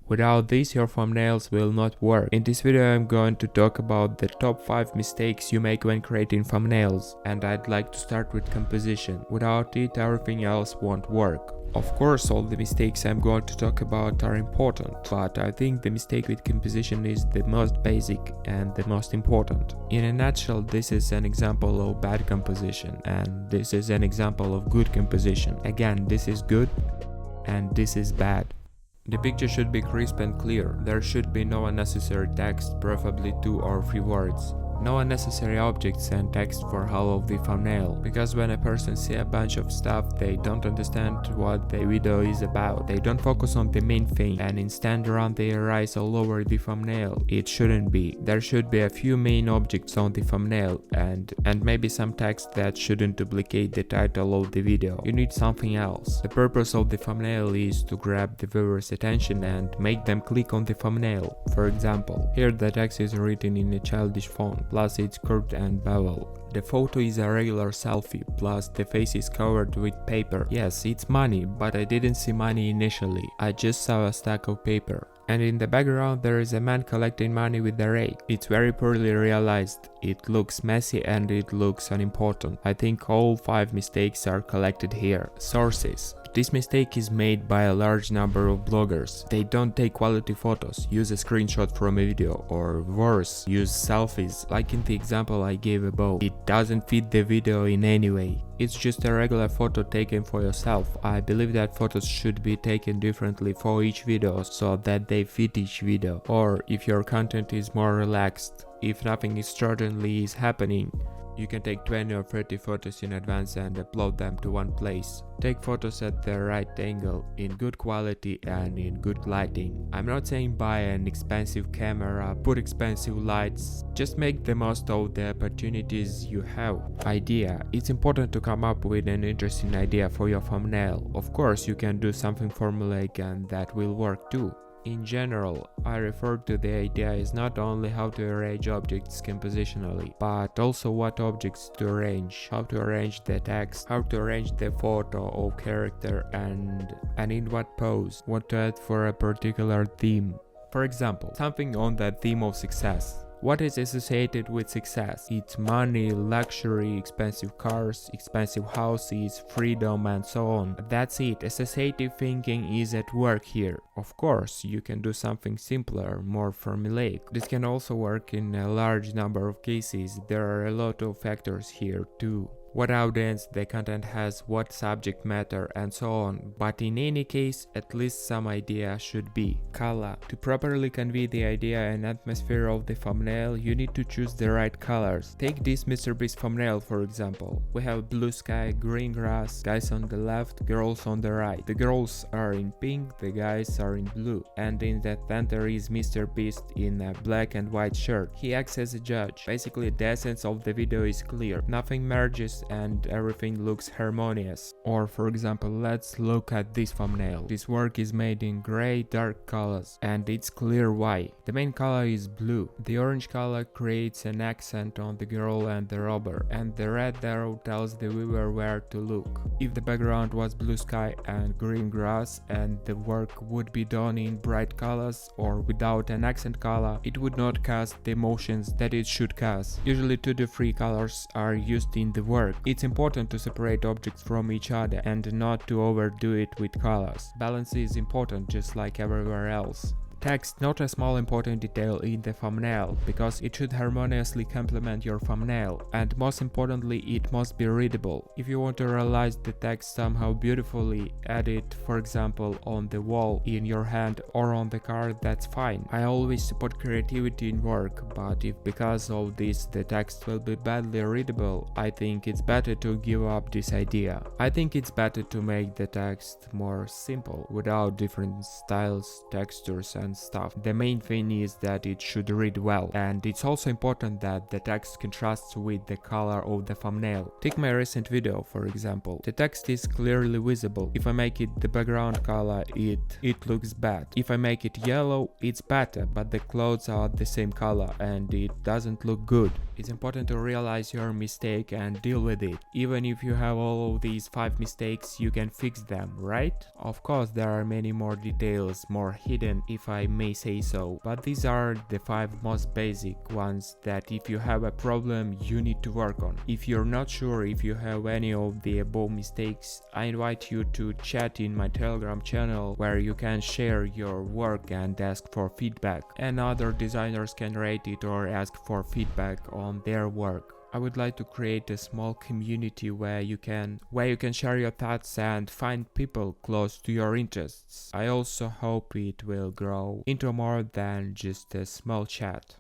Without this, your thumbnails will not work. In this video I'm going to talk about the top 5 mistakes you make when creating thumbnails, and I'd like to start with composition. Without it, everything else won't work. Of course, all the mistakes I'm going to talk about are important, but I think the mistake with composition is the most basic and the most important. In a nutshell, this is an example of bad composition, and this is an example of good composition. Again, this is good and this is bad. The picture should be crisp and clear. There should be no unnecessary text, preferably 2 or 3 words. No unnecessary objects and text for all of the thumbnail, because when a person sees a bunch of stuff, they don't understand what the video is about. They don't focus on the main thing and instead run their eyes all over the thumbnail. It shouldn't be. There should be a few main objects on the thumbnail and maybe some text that shouldn't duplicate the title of the video. You need something else. The purpose of the thumbnail is to grab the viewer's attention and make them click on the thumbnail. For example, here the text is written in a childish font, plus it's curved and beveled. The photo is a regular selfie, plus the face is covered with paper. Yes, it's money, but I didn't see money initially. I just saw a stack of paper. And in the background there is a man collecting money with a rake. It's very poorly realized, it looks messy and it looks unimportant. I think all 5 mistakes are collected here. Sources. This mistake is made by a large number of bloggers. They don't take quality photos, use a screenshot from a video, or worse, use selfies, like in the example I gave above. It doesn't fit the video in any way. It's just a regular photo taken for yourself. I believe that photos should be taken differently for each video so that they fit each video. Or if your content is more relaxed, if nothing extraordinary is happening, you can take 20 or 30 photos in advance and upload them to one place. Take photos at the right angle, in good quality and in good lighting. I'm not saying buy an expensive camera, put expensive lights, just make the most of the opportunities you have. Idea. It's important to come up with an interesting idea for your thumbnail. Of course, you can do something formulaic and that will work too. In general, I refer to the idea as not only how to arrange objects compositionally, but also what objects to arrange, how to arrange the text, how to arrange the photo or character, and in what pose, what to add for a particular theme. For example, something on the theme of success. What is associated with success? It's money, luxury, expensive cars, expensive houses, freedom, and so on. That's it. Associative thinking is at work here. Of course, you can do something simpler, more formulaic. This can also work in a large number of cases. There are a lot of factors here too. What audience the content has, what subject matter, and so on, but in any case, at least some idea should be. Color. To properly convey the idea and atmosphere of the thumbnail, you need to choose the right colors. Take this MrBeast thumbnail for example. We have blue sky, green grass, guys on the left, girls on the right. The girls are in pink, the guys are in blue, and in the center is MrBeast in a black and white shirt. He acts as a judge. Basically, the essence of the video is clear. Nothing merges and everything looks harmonious. Or for example, let's look at this thumbnail. This work is made in gray, dark colors, and it's clear why. The main color is blue. The orange color creates an accent on the girl and the robber, and the red arrow tells the viewer where to look. If the background was blue sky and green grass and the work would be done in bright colors or without an accent color, it would not cast the emotions that it should cast. Usually 2 to 3 colors are used in the work. It's important to separate objects from each other and not to overdo it with colors. Balance is important just like everywhere else. Text, not a small important detail in the thumbnail, because it should harmoniously complement your thumbnail, and most importantly, it must be readable. If you want to realize the text somehow beautifully, add it, for example, on the wall, in your hand, or on the card, that's fine. I always support creativity in work, but if because of this the text will be badly readable, I think it's better to give up this idea. I think it's better to make the text more simple, without different styles, textures, and stuff. The main thing is that it should read well, and it's also important that the text contrasts with the color of the thumbnail. Take my recent video for example. The text is clearly visible. If I make it the background color, it looks bad. If I make it yellow, it's better, but the clothes are the same color and it doesn't look good. It's important to realize your mistake and deal with it. Even if you have all of these 5 mistakes, you can fix them, right? Of course, there are many more details, more hidden. If I may say so. But these are the 5 most basic ones that if you have a problem you need to work on. If you're not sure if you have any of the above mistakes, I invite you to chat in my Telegram channel where you can share your work and ask for feedback, and other designers can rate it or ask for feedback on their work. I would like to create a small community where you can share your thoughts and find people close to your interests. I also hope it will grow into more than just a small chat.